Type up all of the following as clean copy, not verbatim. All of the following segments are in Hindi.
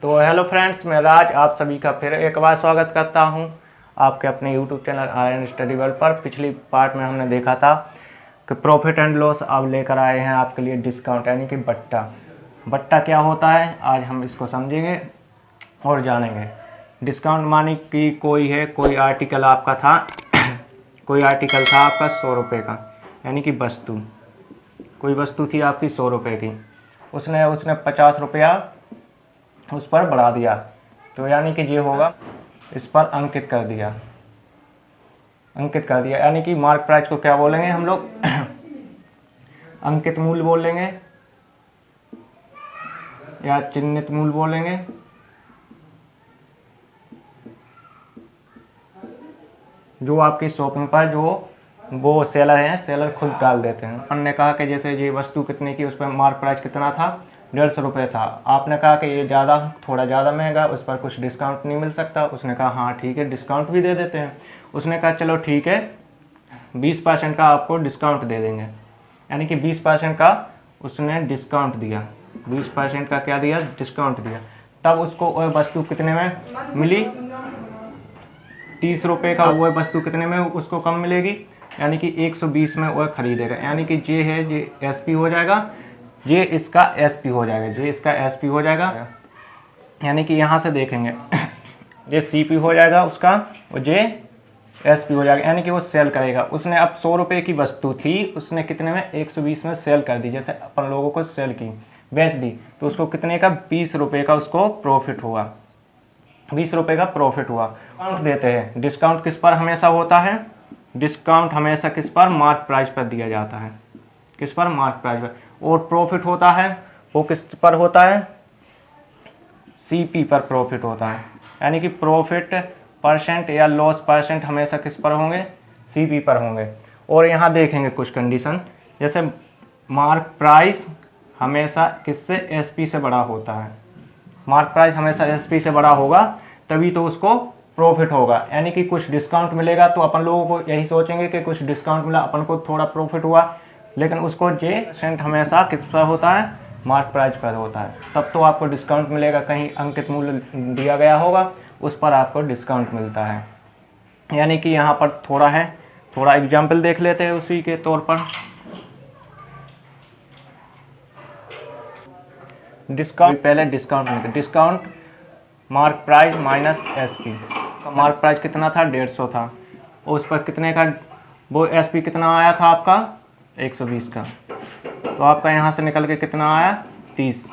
तो हेलो फ्रेंड्स, मैं राज आप सभी का फिर एक बार स्वागत करता हूं आपके अपने YouTube channel Aryan study world पर। पिछली पार्ट में हमने देखा था कि प्रॉफिट एंड लॉस अब लेकर आए हैं आपके लिए डिस्काउंट यानी कि बट्टा। बट्टा क्या होता है आज हम इसको समझेंगे और जानेंगे। डिस्काउंट मानी कि कोई आर्टिकल आपका था कोई आर्टिकल था आपका 100 रुपये का, यानी कि कोई वस्तु थी आपकी 100 रुपये की। उसने 50 रुपया उस पर बढ़ा दिया, तो यानी कि ये होगा इस पर अंकित कर दिया यानी कि मार्क प्राइस को क्या बोलेंगे हम लोग अंकित मूल्य बोलेंगे या चिन्हित मूल्य बोलेंगे। जो आपकी शॉपिंग पर जो वो सेलर हैं, सेलर खुद डाल देते हैं। अपन ने कहा कि जैसे ये वस्तु कितने की, उस पर मार्क प्राइस कितना था, 150 रुपये था। आपने कहा कि ये थोड़ा ज़्यादा महंगा, उस पर कुछ डिस्काउंट नहीं मिल सकता। उसने कहा हाँ ठीक है, डिस्काउंट भी दे देते हैं। उसने कहा चलो ठीक है, 20% का आपको डिस्काउंट दे देंगे, यानी कि 20% का उसने डिस्काउंट दिया। 20% का क्या दिया, डिस्काउंट दिया। तब उसको वह वस्तु कितने में मिली, 30 रुपये का। वह वस्तु कितने में उसको कम मिलेगी, यानी कि 120 में वह खरीदेगा। यानी कि ये है, ये एसपी हो जाएगा, ये इसका एसपी हो जाएगा, ये इसका एसपी हो जाएगा। यानी कि यहाँ से देखेंगे ये सीपी हो जाएगा उसका, और ये एसपी हो जाएगा, यानी कि वो सेल करेगा। उसने अब 100 रुपये की वस्तु थी, उसने कितने में, 120 में सेल कर दी। जैसे अपन लोगों को सेल की, बेच दी, तो उसको कितने का, 20 रुपये का उसको प्रॉफिट हुआ। 20 रुपये का प्रॉफिट हुआ। डिस्काउंट देते हैं। डिस्काउंट किस पर हमेशा होता है, डिस्काउंट हमेशा किस पर, मार्क प्राइस पर दिया जाता है। किस पर, मार्क प्राइस पर। और प्रॉफिट होता है वो किस पर होता है, सीपी पर प्रॉफिट होता है। यानी कि प्रॉफिट परसेंट या लॉस परसेंट हमेशा किस पर होंगे, सीपी पर होंगे। और यहाँ देखेंगे कुछ कंडीशन, जैसे मार्क प्राइस हमेशा किससे, एसपी से बड़ा होता है। मार्क प्राइस हमेशा एसपी से बड़ा होगा, तभी तो उसको प्रॉफिट होगा। यानी कि कुछ डिस्काउंट मिलेगा तो अपन लोगों को यही सोचेंगे कि कुछ डिस्काउंट मिला, अपन को थोड़ा प्रॉफिट हुआ, लेकिन उसको जे % हमेशा किस पर होता है, मार्क प्राइस पर होता है। तब तो आपको डिस्काउंट मिलेगा, कहीं अंकित मूल्य दिया गया होगा उस पर आपको डिस्काउंट मिलता है। यानी कि यहाँ पर थोड़ा एग्जाम्पल देख लेते हैं उसी के तौर पर। डिस्काउंट, पहले discount mark price minus SP. Mark price कितना था, 150 था, और उस पर कितने का, वो एसपी कितना आया था आपका, 120 का। तो आपका यहाँ से निकल के कितना आया, 30।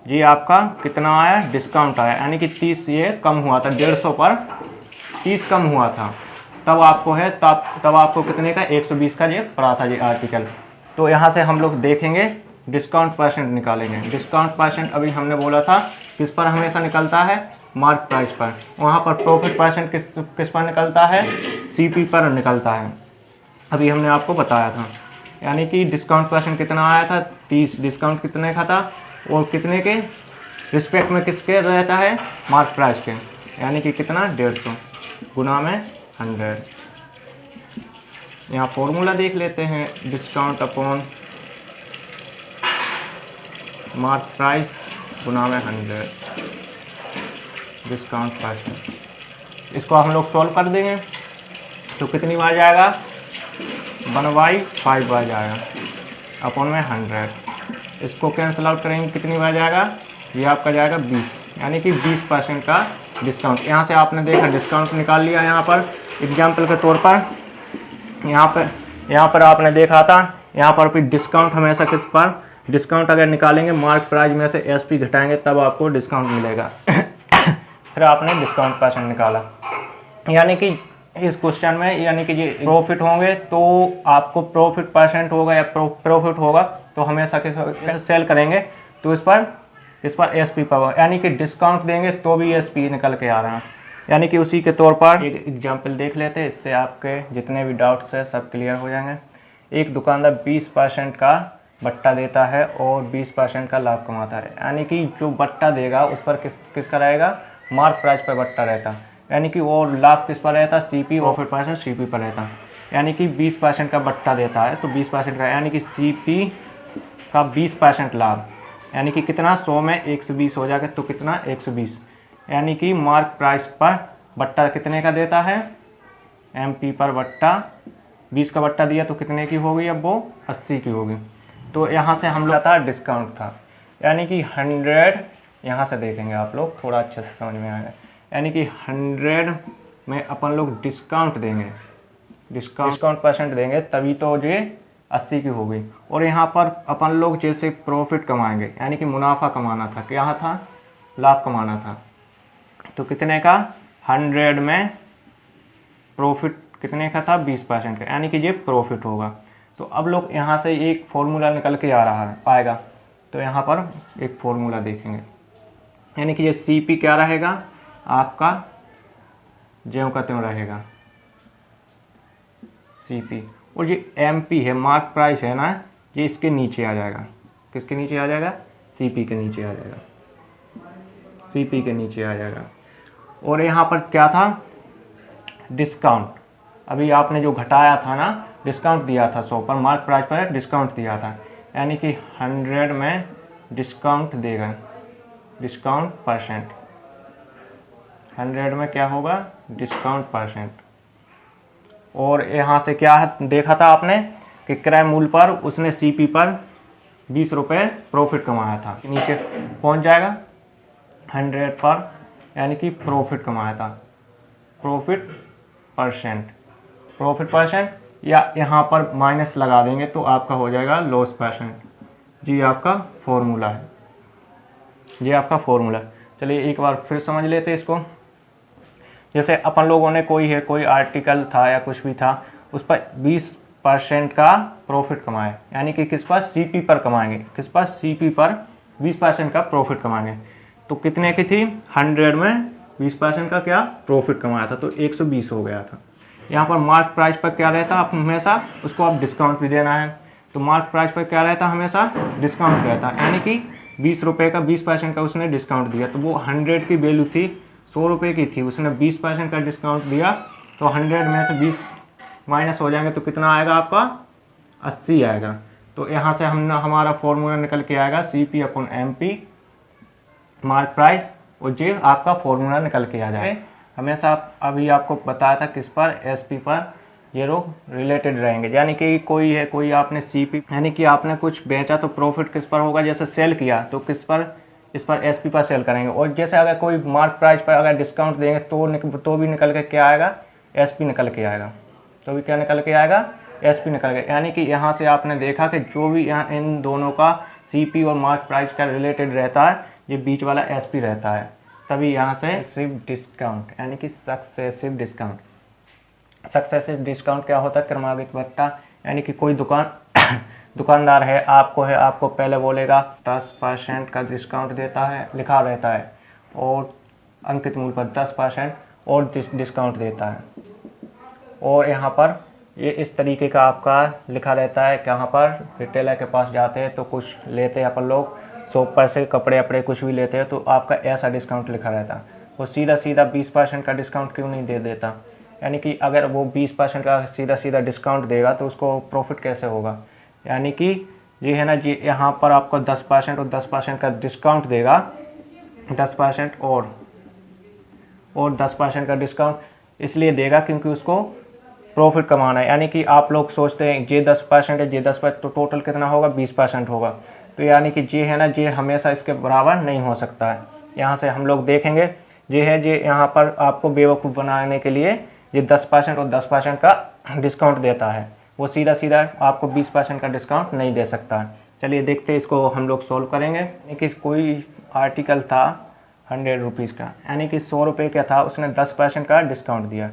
जी आपका कितना आया, डिस्काउंट आया, यानी कि 30 ये कम हुआ था, 150 पर 30 कम हुआ था। तब आपको कितने का, 120 का ये पड़ा था ये आर्टिकल। तो यहाँ से हम लोग देखेंगे, डिस्काउंट परसेंट निकालेंगे। डिस्काउंट परसेंट अभी हमने बोला था किस पर हमेशा निकलता है, मार्क प्राइस पर। वहाँ पर प्रॉफिट परसेंट किस पर निकलता है, सीपी पर निकलता है, अभी हमने आपको बताया था। यानी कि डिस्काउंट परसेंट कितना आया था, 30। डिस्काउंट कितने का था, और कितने के रिस्पेक्ट में किसके रहता है, मार्क प्राइस के। यानी कि कितना, 150 गुना में 100। यहाँ फॉर्मूला देख लेते हैं, डिस्काउंट अपॉन मार्क प्राइस गुना में 100, डिस्काउंट परसेंट। इसको हम लोग सॉल्व कर देंगे तो कितनी बार जाएगा, 1/5 बार जाएगा, अपॉन में 100। इसको कैंसिल आउट करेंगे, कितनी बार जाएगा, ये आपका जाएगा 20, यानी कि 20% का डिस्काउंट। यहाँ से आपने देखा डिस्काउंट निकाल लिया। यहाँ पर एग्जाम्पल के तौर पर यहाँ पर आपने देखा था, यहाँ पर भी डिस्काउंट हमेशा किस पर, डिस्काउंट अगर निकालेंगे मार्क प्राइस में से एसपी घटाएंगे तब आपको डिस्काउंट मिलेगा। फिर आपने डिस्काउंट परसेंट निकाला, यानी कि इस क्वेश्चन में, यानी कि ये प्रॉफिट होंगे तो आपको प्रॉफिट परसेंट होगा या प्रॉफिट होगा तो हमेशा किस सेल करेंगे तो इस पर एसपी पर, यानी कि डिस्काउंट देंगे तो भी एसपी निकल के आ रहा है। यानी कि उसी के तौर पर एक एग्जांपल देख लेते हैं, इससे आपके जितने भी डाउट्स है सब क्लियर हो जाएंगे। एक दुकानदार 20% का बट्टा देता है और 20% का लाभ कमाता है। यानी कि जो बट्टा देगा उस पर किसका रहेगा, मार्क प्राइस पर बट्टा रहता है, यानी कि वो लाभ किस पर रहता है, सीपी, प्रॉफिट परसेंट सीपी पर रहता है। यानी कि 20% का बट्टा देता है तो 20% का, यानी कि सीपी का 20% लाभ, यानी कि कितना 100 में 120 हो जाएगा तो कितना 120, यानी कि मार्क प्राइस पर बट्टा कितने का देता है, MP पर बट्टा 20 का बट्टा दिया तो कितने की होगी, अब वो 80 की होगी। तो यहाँ से हम लोग था डिस्काउंट था, यानी कि 100, यहाँ से देखेंगे आप लोग थोड़ा अच्छे से समझ में आएगा, यानी कि 100 में अपन लोग डिस्काउंट देंगे, डिस्काउंट परसेंट देंगे तभी तो ये 80 की होगी। और यहाँ पर अपन लोग जैसे प्रॉफिट कमाएंगे, यानी कि मुनाफा कमाना था, क्या था, लाभ कमाना था, तो कितने का, 100 में प्रॉफिट कितने का था, 20% का, यानी कि ये प्रॉफिट होगा। तो अब लोग यहाँ से एक फॉर्मूला निकल के आ रहा है आएगा, तो यहाँ पर एक फॉर्मूला देखेंगे, यानी कि ये CP क्या रहेगा आपका, ज्यों का त्यों रहेगा CP, और ये MP है मार्क प्राइस है ना, ये इसके नीचे आ जाएगा, किसके नीचे आ जाएगा, CP के नीचे आ जाएगा, CP के नीचे आ जाएगा। और यहाँ पर क्या था, डिस्काउंट, अभी आपने जो घटाया था ना, डिस्काउंट दिया था 100 पर, मार्क प्राइस पर डिस्काउंट दिया था, यानी कि 100 में डिस्काउंट देगा, डिस्काउंट परसेंट, 100 में क्या होगा, डिस्काउंट परसेंट। और यहाँ से क्या देखा था आपने कि क्रय मूल्य पर उसने CP पर 20 रुपये प्रॉफिट कमाया था, नीचे पहुँच जाएगा 100 पर, यानी कि प्रॉफिट कमाया था, प्रॉफिट परसेंट, प्रॉफिट परसेंट, या यहाँ पर माइनस लगा देंगे तो आपका हो जाएगा लॉस परसेंट। जी आपका फॉर्मूला है, ये आपका फॉर्मूला। चलिए एक बार फिर समझ लेते हैं इसको। जैसे अपन लोगों ने कोई आर्टिकल था या कुछ भी था, उस पर 20% का प्रॉफिट कमाए, यानी कि किस पर, CP पर कमाएंगे, किस पर, CP पर 20% का प्रॉफिट कमाएंगे। तो कितने की थी, 100 में 20% का क्या प्रॉफिट कमाया था, तो 120 हो गया था। यहाँ पर मार्क प्राइस पर क्या रहता है, आप हमेशा उसको आप डिस्काउंट भी देना है, तो मार्क प्राइस पर क्या रहता है, हमेशा डिस्काउंट रहता है, यानी कि 20 रुपये का 20% का उसने डिस्काउंट दिया, तो वो 100 की वैल्यू थी 100 रुपये की थी, उसने 20% का डिस्काउंट दिया, तो 100 में से 20 माइनस हो जाएंगे तो कितना आएगा आपका, 80 आएगा। तो यहाँ से हमारा फॉर्मूला निकल के आएगा CP/MP मार्क प्राइस, और ये आपका फॉर्मूला निकल के आ जाए। हमेशा अभी आपको बताया था किस पर, SP पर ये लोग रिलेटेड रहेंगे, यानी कि कोई आपने CP, यानी कि आपने कुछ बेचा तो प्रॉफिट किस पर होगा, जैसे सेल किया तो किस पर, इस पर SP पर सेल करेंगे। और जैसे अगर कोई मार्क प्राइस पर अगर डिस्काउंट देंगे तो भी निकल के क्या आएगा, SP निकल के आएगा, तो भी क्या निकल के आएगा, SP निकल के। यानी कि यहाँ से आपने देखा कि जो भी यहाँ इन दोनों का CP और मार्क प्राइस का रिलेटेड रहता है, ये बीच वाला SP रहता है, तभी यहाँ से सिर्फ डिस्काउंट, यानी कि सक्सेसिव डिस्काउंट। सक्सेसिव डिस्काउंट क्या होता है, क्रमागत भत्ता, यानी कि कोई दुकानदार है, आपको पहले बोलेगा 10% का डिस्काउंट देता है, लिखा रहता है, और अंकित मूल्य पर 10% और डिस्काउंट देता है। और यहाँ पर ये इस तरीके का आपका लिखा रहता है कि यहाँ पर रिटेलर के पास जाते हैं तो कुछ लेते हैं अपन लोग, शॉप पर से कपड़े वपड़े कुछ भी लेते हैं, तो आपका ऐसा डिस्काउंट लिखा रहता है। वो सीधा 20% का डिस्काउंट क्यों नहीं दे देता, यानी कि अगर वो 20% का सीधा डिस्काउंट देगा तो उसको प्रॉफिट कैसे होगा, यानी कि ये है ना जी, यहाँ पर आपको 10% और 10% का डिस्काउंट देगा, 10% और 10% का डिस्काउंट इसलिए देगा क्योंकि उसको प्रॉफिट कमाना है। यानी कि आप लोग सोचते हैं ये 10% है, ये 10%, तो टोटल कितना होगा, 20% होगा। तो यानी कि ये है ना, ये हमेशा इसके बराबर नहीं हो सकता है। यहाँ से हम लोग देखेंगे ये यहाँ पर आपको बेवकूफ़ बनाने के लिए ये 10% और 10% का डिस्काउंट देता है, वो सीधा आपको 20% का डिस्काउंट नहीं दे सकता है। चलिए देखते हैं, इसको हम लोग सोल्व करेंगे। कि कोई आर्टिकल था 100 रुपीज़ का, यानी कि 100 रुपये का था, उसने 10% का डिस्काउंट दिया,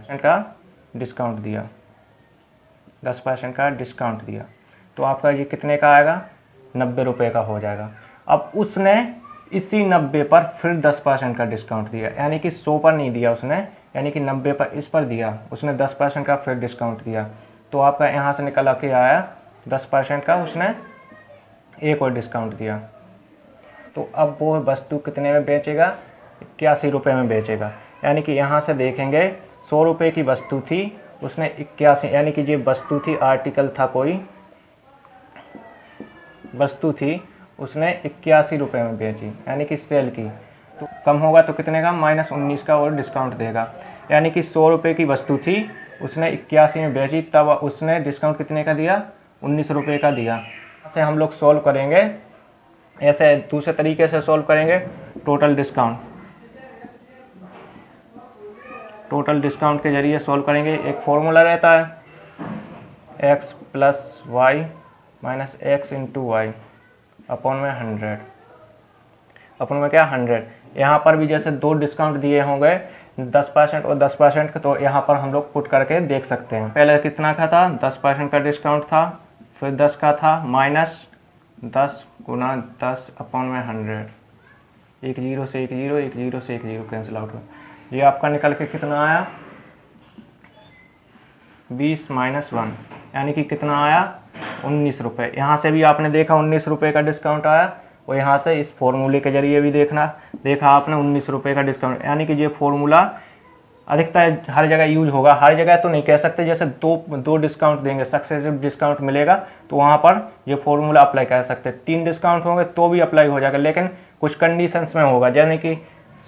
10% का डिस्काउंट दिया, तो आपका ये कितने का आएगा, 90 रुपये का हो जाएगा। अब उसने इसी 90 पर फिर 10% का डिस्काउंट दिया, यानी कि 100 पर नहीं दिया उसने, यानी कि 90 पर इस पर दिया उसने, 10% का फिर डिस्काउंट दिया, तो आपका यहाँ से निकल के आया 10% का उसने एक और डिस्काउंट दिया। तो अब वो वस्तु कितने में बेचेगा, 81 रुपये में बेचेगा। यानी कि यहाँ से देखेंगे 100 रुपये की वस्तु थी, उसने 81, यानी कि ये वस्तु थी, आर्टिकल था, कोई वस्तु थी, उसने 81 रुपये में बेची, यानी कि सेल की। तो कम होगा तो कितने का, -19 का और डिस्काउंट देगा। यानी कि 100 रुपये की वस्तु थी, उसने 81 में बेची, तब उसने डिस्काउंट कितने का दिया, 19 रुपये का दिया। ऐसे हम लोग सॉल्व करेंगे, ऐसे दूसरे तरीके से सॉल्व करेंगे टोटल डिस्काउंट के जरिए सॉल्व करेंगे। एक फॉर्मूला रहता है x + y - x × y upon में 100, अपॉन में क्या 100। यहाँ पर भी जैसे दो डिस्काउंट दिए होंगे 10% और 10% का, तो यहाँ पर हम लोग पुट करके देख सकते हैं। पहले कितना का था, 10% का डिस्काउंट था, फिर 10 का था, -10 × 10 अपॉन में 100। एक 0 से एक 0, एक 0 से एक 0 कैंसिल आउट हुआ। ये आपका निकल के कितना आया, 20 - 1, यानी कि कितना आया, 19 रुपये। यहाँ से भी आपने देखा 19 रुपये का डिस्काउंट आया, और यहाँ से इस फॉर्मूले के जरिए भी देखा आपने 19 रुपये का डिस्काउंट। यानी कि ये फॉर्मूला अधिकतर हर जगह यूज होगा, हर जगह तो नहीं कह सकते। जैसे दो डिस्काउंट देंगे, सक्सेसिव डिस्काउंट मिलेगा, तो वहाँ पर ये फॉर्मूला अप्लाई कर सकते हैं। 3 डिस्काउंट होंगे तो भी अप्लाई हो जाएगा, लेकिन कुछ कंडीशंस में होगा, यानी कि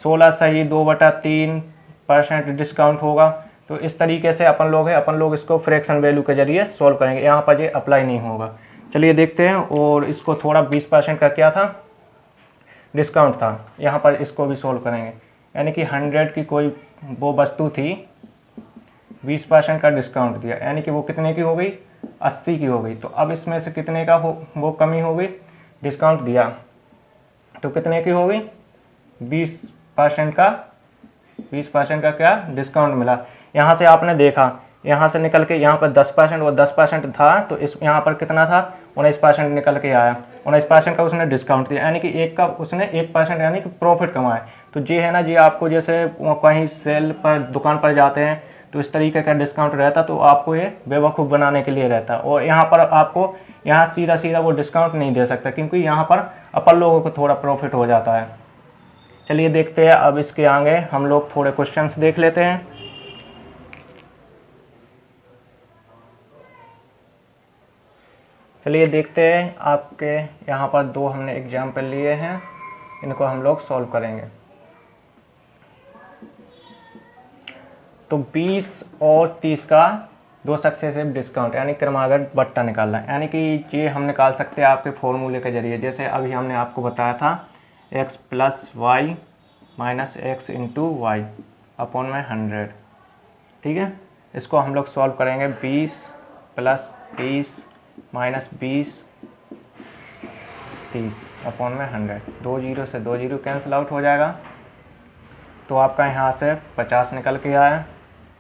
16 सही 2/3% डिस्काउंट होगा। तो इस तरीके से अपन लोग इसको फ्रैक्शन वैल्यू के जरिए सॉल्व करेंगे, यहाँ पर ये अप्लाई नहीं होगा। चलिए देखते हैं। और इसको थोड़ा 20% का क्या था, डिस्काउंट था, यहाँ पर इसको भी सॉल्व करेंगे। यानी कि 100 की कोई वो वस्तु थी, 20% का डिस्काउंट दिया, यानी कि वो कितने की हो गई, 80 की हो गई। तो अब इसमें से कितने का वो कमी हो गई, डिस्काउंट दिया, तो कितने की हो गई, 20% का क्या डिस्काउंट मिला। यहाँ से आपने देखा, यहाँ से निकल के यहाँ पर 10% और 10% था, तो इस यहाँ पर कितना था, 19% निकल के आया। 19% का उसने डिस्काउंट दिया, यानी कि एक का उसने 1% यानी कि प्रॉफिट कमाया। तो ये है ना, ये आपको जैसे कहीं सेल पर दुकान पर जाते हैं तो इस तरीके का डिस्काउंट रहता, तो आपको ये बेवकूफ़ बनाने के लिए रहता। और यहाँ पर आपको यहाँ सीधा वो डिस्काउंट नहीं दे सकता, क्योंकि यहाँ पर अपन लोगों को थोड़ा प्रॉफिट हो जाता है। चलिए देखते हैं, अब इसके आगे हम लोग थोड़े क्वेश्चंस देख लेते हैं। चलिए देखते हैं, आपके यहाँ पर 2 हमने एग्जाम्पल लिए हैं, इनको हम लोग सॉल्व करेंगे। तो 20 और 30 का 2 सक्सेसिव डिस्काउंट, यानी क्रमागत बट्टा निकालना है। यानी कि ये हम निकाल सकते हैं आपके फॉर्मूले के जरिए। जैसे अभी हमने आपको बताया था x + y - x × y upon में 100, ठीक है। इसको हम लोग सॉल्व करेंगे, 20 + 30 - 20 30 अपॉन में 100। 2 0 से 2 0 कैंसिल आउट हो जाएगा, तो आपका यहाँ से 50 निकल के आया,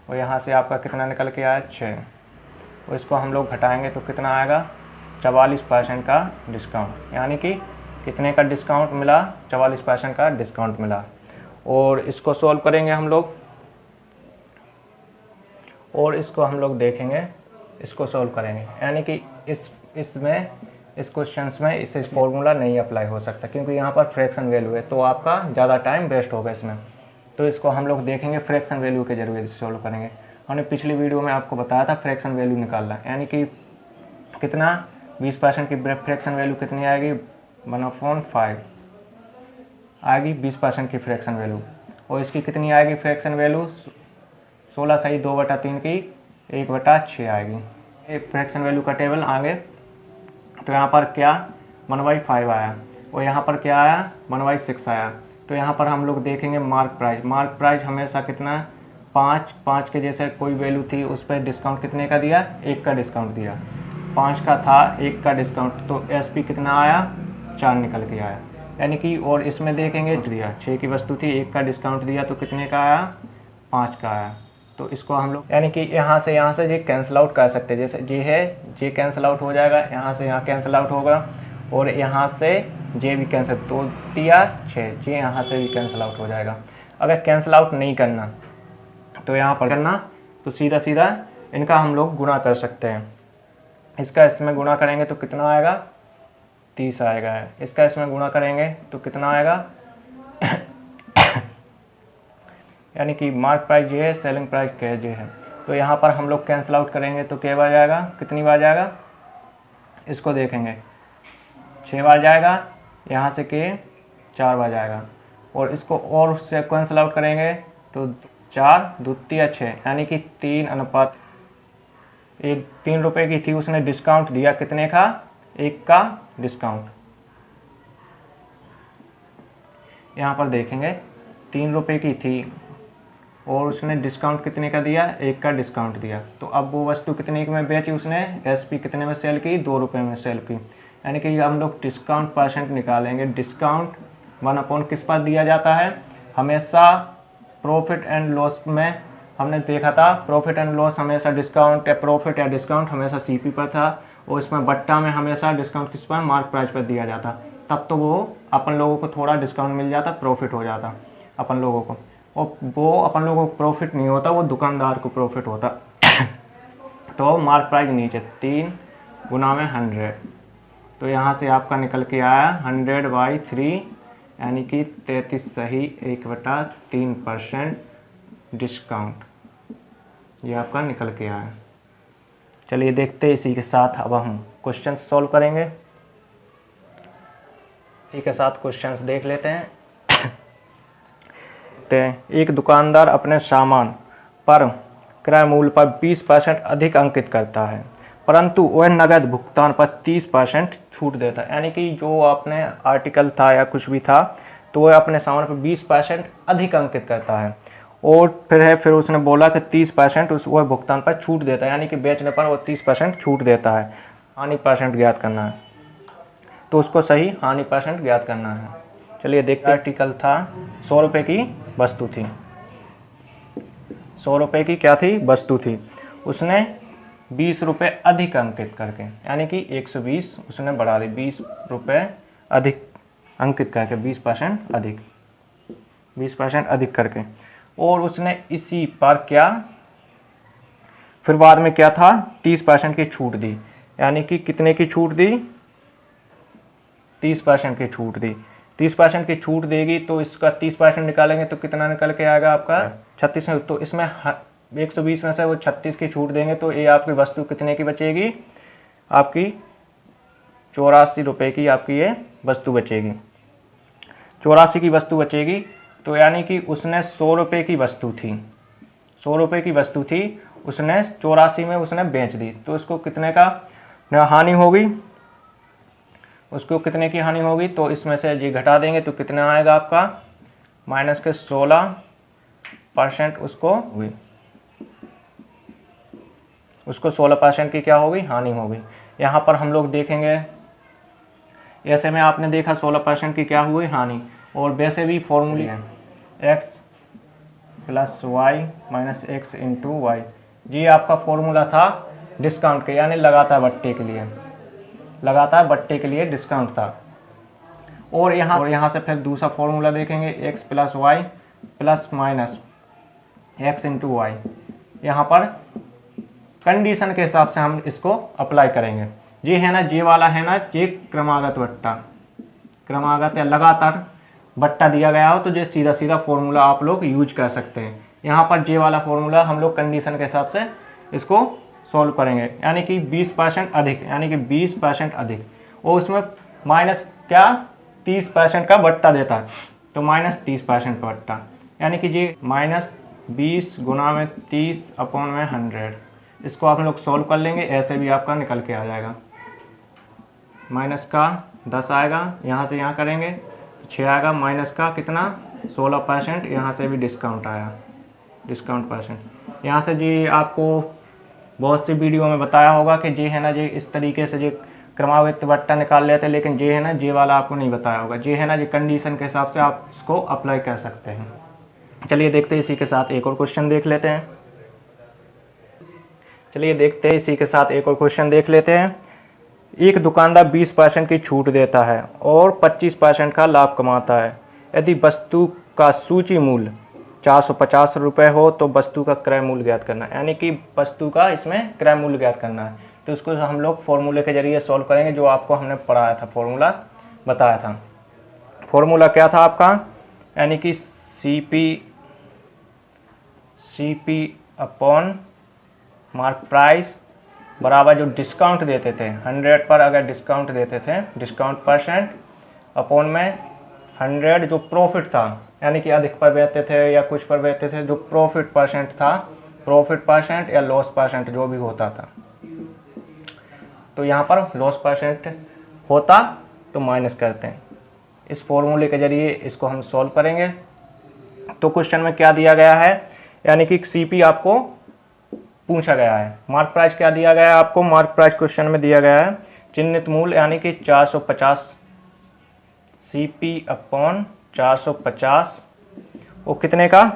और यहाँ से आपका कितना निकल के आया, 6। और इसको हम लोग घटाएंगे तो कितना आएगा, 44% का डिस्काउंट, यानी कि कितने का डिस्काउंट मिला, 44% का डिस्काउंट मिला। और इसको सॉल्व करेंगे हम लोग, और इसको हम लोग देखेंगे, इसको सॉल्व करेंगे। यानी कि इस क्वेश्चंस में इस फॉर्मूला नहीं अप्लाई हो सकता, क्योंकि यहाँ पर फ्रैक्शन वैल्यू है, तो आपका ज़्यादा टाइम वेस्ट होगा इसमें। तो इसको हम लोग देखेंगे फ्रैक्शन वैल्यू के जरिए सॉल्व करेंगे। हमने पिछली वीडियो में आपको बताया था फ्रैक्शन वैल्यू निकालना, यानी कि कितना, 20% की फ्रैक्शन वैल्यू कितनी आएगी, 1/5 आएगी 20% की फ्रैक्शन वैल्यू। और इसकी कितनी आएगी फ्रैक्शन वैल्यू, 16 सही 2/3 की 1/6 आएगी। एक फ्रैक्शन वैल्यू का टेबल आगे, तो यहाँ पर क्या 1/5 आया, और यहाँ पर क्या आया 1/6 आया। तो यहाँ पर हम लोग देखेंगे मार्क प्राइस हमेशा कितना, 5 के जैसे कोई वैल्यू थी उस पर डिस्काउंट कितने का दिया, 1 का डिस्काउंट दिया। 5 का था, 1 का डिस्काउंट, तो SP कितना आया, 4 निकल के आया। यानी कि और इसमें देखेंगे दिया 6 की वस्तु थी, 1 का डिस्काउंट दिया, तो कितने का आया, 5 का आया। तो इसको हम लोग यानी कि यहाँ से ये कैंसिल आउट कर सकते हैं। जैसे ये कैंसिल आउट हो जाएगा, यहाँ से यहाँ कैंसिल आउट होगा, और यहाँ से ये भी कैंसिल, तो 6 ये यहाँ से भी कैंसिल आउट हो जाएगा। अगर कैंसिल आउट नहीं करना तो यहाँ पर करना, तो सीधा इनका हम लोग गुणा कर सकते हैं। इसका इसमें गुणा करेंगे तो कितना आएगा, 30 आएगा। इसका इसमें गुणा करेंगे तो कितना आएगा यानी कि मार्क प्राइस ये है, सेलिंग प्राइस क्या ये है। तो यहाँ पर हम लोग कैंसिल आउट करेंगे तो क्या बार जाएगा, कितनी बार जाएगा, इसको देखेंगे 6 बार जाएगा, यहाँ से के 4 बार जाएगा, और इसको और से कैंसिल आउट करेंगे तो 4 दूतिया 6, यानी कि 3 अनुपात 1। 3 रुपये की थी, उसने डिस्काउंट दिया कितने का? 1 का डिस्काउंट। यहाँ पर देखेंगे 3 रुपये की थी और उसने डिस्काउंट कितने का दिया? 1 का डिस्काउंट दिया। तो अब वो वस्तु कितने में बेची उसने? एसपी कितने में सेल की? 2 रुपये में सेल की। यानी कि हम लोग डिस्काउंट परसेंट निकालेंगे। डिस्काउंट 1/, किस पर दिया जाता है? हमेशा प्रॉफिट एंड लॉस में हमने देखा था, प्रॉफिट एंड लॉस हमेशा डिस्काउंट या प्रॉफिट या डिस्काउंट हमेशा सीपी पर था, और इसमें बट्टा में हमेशा डिस्काउंट किस पर? मार्क प्राइस पर दिया जाता। तब तो वो अपन लोगों को थोड़ा डिस्काउंट मिल जाता, प्रॉफिट हो जाता अपन लोगों को, और वो अपन लोगों को प्रॉफिट नहीं होता, वो दुकानदार को प्रॉफिट होता। तो मार्क प्राइस नीचे 3 गुना में 100, तो यहाँ से आपका निकल के आया 100/3, यानी कि 33 सही 1/3% डिस्काउंट, ये आपका निकल के आया। चलिए देखते हैं, इसी के साथ अब हम क्वेश्चन सॉल्व करेंगे। इसी के साथ क्वेश्चंस देख लेते हैं। एक दुकानदार अपने सामान पर क्रय मूल्य पर 20% अधिक अंकित करता है, परंतु वह नगद भुगतान पर 30% छूट देता है। यानी कि जो आपने आर्टिकल था या कुछ भी था, तो वह अपने सामान पर 20% अधिक अंकित करता है, और फिर उसने बोला कि 30% वह भुगतान पर छूट देता है, यानी कि बेचने पर वो 30% छूट देता है। हानि परसेंट ज्ञात करना है, तो उसको सही हानि परसेंट ज्ञात करना है। चलिए देखते हैं। आर्टिकल था 100 रुपये की वस्तु थी, 100 रुपये की क्या थी? वस्तु थी। उसने 20 रुपये अधिक अंकित करके, यानी कि 120 उसने बढ़ा दी, 20 रुपये अधिक अंकित करके, 20% अधिक, 20% अधिक करके, और उसने इसी पर क्या फिर बाद में क्या था? 30% की छूट दी, यानी कि कितने की छूट दी? 30% की छूट दी। 30% की छूट देगी तो इसका 30% निकालेंगे तो कितना निकल के आएगा आपका? 36। तो इसमें 120 में से वो 36 की छूट देंगे, तो ये आपकी वस्तु कितने की बचेगी? आपकी 84 रुपये की आपकी ये वस्तु बचेगी। 84 की वस्तु बचेगी, तो यानी कि उसने 100 रुपये की वस्तु थी, 100 रुपये की वस्तु थी, उसने 84 में उसने बेच दी, तो उसको कितने का हानि होगी? उसको कितने की हानि होगी? तो इसमें से जी घटा देंगे तो कितना आएगा आपका? माइनस के 16% उसको हुई, उसको 16% की क्या होगी? हानि होगी। यहाँ पर हम लोग देखेंगे, ऐसे में आपने देखा 16% की क्या हुई? हानि। और वैसे भी फॉर्मूले हैं x + y - x × y, जी आपका फॉर्मूला था डिस्काउंट के, यानी लगातार बट्टे के लिए, लगातार बट्टे के लिए डिस्काउंट था। और यहाँ से फिर दूसरा फॉर्मूला देखेंगे, x + y ± x × y। यहाँ पर कंडीशन के हिसाब से हम इसको अप्लाई करेंगे। ये है ना, ये वाला है ना, ये क्रमागत बट्टा, क्रमागत या लगातार बट्टा दिया गया हो तो ये सीधा सीधा फॉर्मूला आप लोग यूज कर सकते हैं। यहाँ पर ये वाला फॉर्मूला हम लोग कंडीशन के हिसाब से इसको सॉल्व करेंगे, यानी कि 20% अधिक, यानी कि 20% अधिक, और उसमें माइनस क्या? 30% का बट्टा देता है, तो -30% का बट्टा, यानी कि जी -20 गुना में 30/100। इसको आप लोग सॉल्व कर लेंगे, ऐसे भी आपका निकल के आ जाएगा। माइनस का 10 आएगा, यहाँ से यहाँ करेंगे 6 आएगा, माइनस का कितना? 16%, यहाँ से भी डिस्काउंट आया, डिस्काउंट परसेंट। यहाँ से जी आपको बहुत सी वीडियो में बताया होगा कि जी है ना, जी इस तरीके से जी क्रमागत बट्टा निकाल लेते हैं, लेकिन जे है ना, जे वाला आपको नहीं बताया होगा। जे है ना, जी कंडीशन के हिसाब से आप इसको अप्लाई कर सकते हैं। चलिए देखते हैं, इसी के साथ एक और क्वेश्चन देख लेते हैं। चलिए देखते हैं, इसी के साथ एक और क्वेश्चन देख लेते हैं। एक दुकानदार 20% की छूट देता है और 25% का लाभ कमाता है। यदि वस्तु का सूची मूल्य 450 रुपये हो तो वस्तु का क्रय मूल्य ज्ञात करना है, यानी कि वस्तु का इसमें क्रय मूल्य ज्ञात करना है। तो उसको हम लोग फॉर्मूले के जरिए सॉल्व करेंगे, जो आपको हमने पढ़ाया था, फॉर्मूला बताया था। फॉर्मूला क्या था आपका? यानी कि CP अपॉन मार्क प्राइस बराबर जो डिस्काउंट देते थे 100 पर, अगर डिस्काउंट देते थे, डिस्काउंट परसेंट अपॉन में 100 जो प्रॉफिट था, यानी कि अधिक पर बेचते थे या कुछ पर बेचते थे, जो प्रॉफिट परसेंट था, प्रॉफिट परसेंट या लॉस परसेंट जो भी होता था। तो यहाँ पर लॉस परसेंट होता तो माइनस करते हैं। इस फॉर्मूले के जरिए इसको हम सॉल्व करेंगे। तो क्वेश्चन में क्या दिया गया है, यानी कि सीपी आपको पूछा गया है। मार्क प्राइस क्या दिया गया है आपको, मार्क प्राइस क्वेश्चन में दिया गया है चिन्हित मूल्य यानी कि 450 सीपी अपॉन 450, वो कितने का,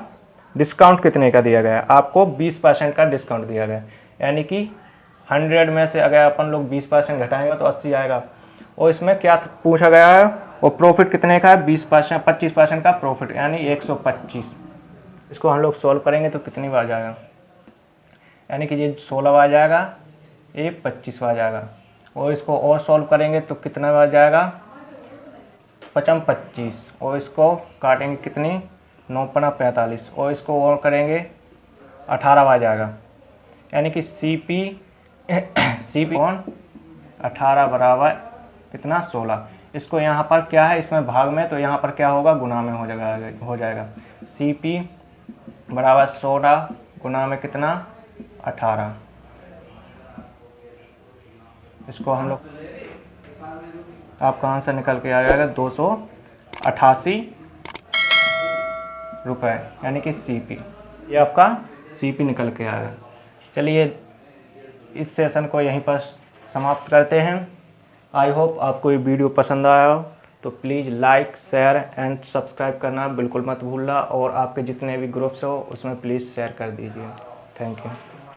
डिस्काउंट कितने का दिया गया है आपको, 20% का डिस्काउंट दिया गया है। यानी कि 100 में से अगर अपन लोग 20% घटाएंगे तो 80 आएगा। और इसमें क्या पूछा गया है, और प्रॉफिट कितने का है, 20%, 25% का प्रॉफिट यानी 125। इसको हम लोग सॉल्व करेंगे तो कितनी बार जाएगा, यानी कि ये 16 बार जाएगा, ये 25 बार जाएगा। और इसको और सॉल्व करेंगे तो कितना बार जाएगा, 25, और इसको काटेंगे कितनी, 9 पना 45, और इसको और करेंगे 18 बार जाएगा। यानी कि CP ऑन 18 बराबर कितना, 16। इसको यहाँ पर क्या है, इसमें भाग में, तो यहाँ पर क्या होगा, गुना में हो जाएगा। CP बराबर 16 गुना में कितना, 18। इसको हम लोग, आपका आंसर निकल के आ जाएगा 288 रुपये, यानी कि CP, ये आपका CP निकल के आएगा। चलिए इस सेशन को यहीं पर समाप्त करते हैं। आई होप आपको ये वीडियो पसंद आया हो, तो please like, share and subscribe करना बिल्कुल मत भूलना, और आपके जितने भी ग्रुप्स हो उसमें प्लीज़ शेयर कर दीजिए। Thank you.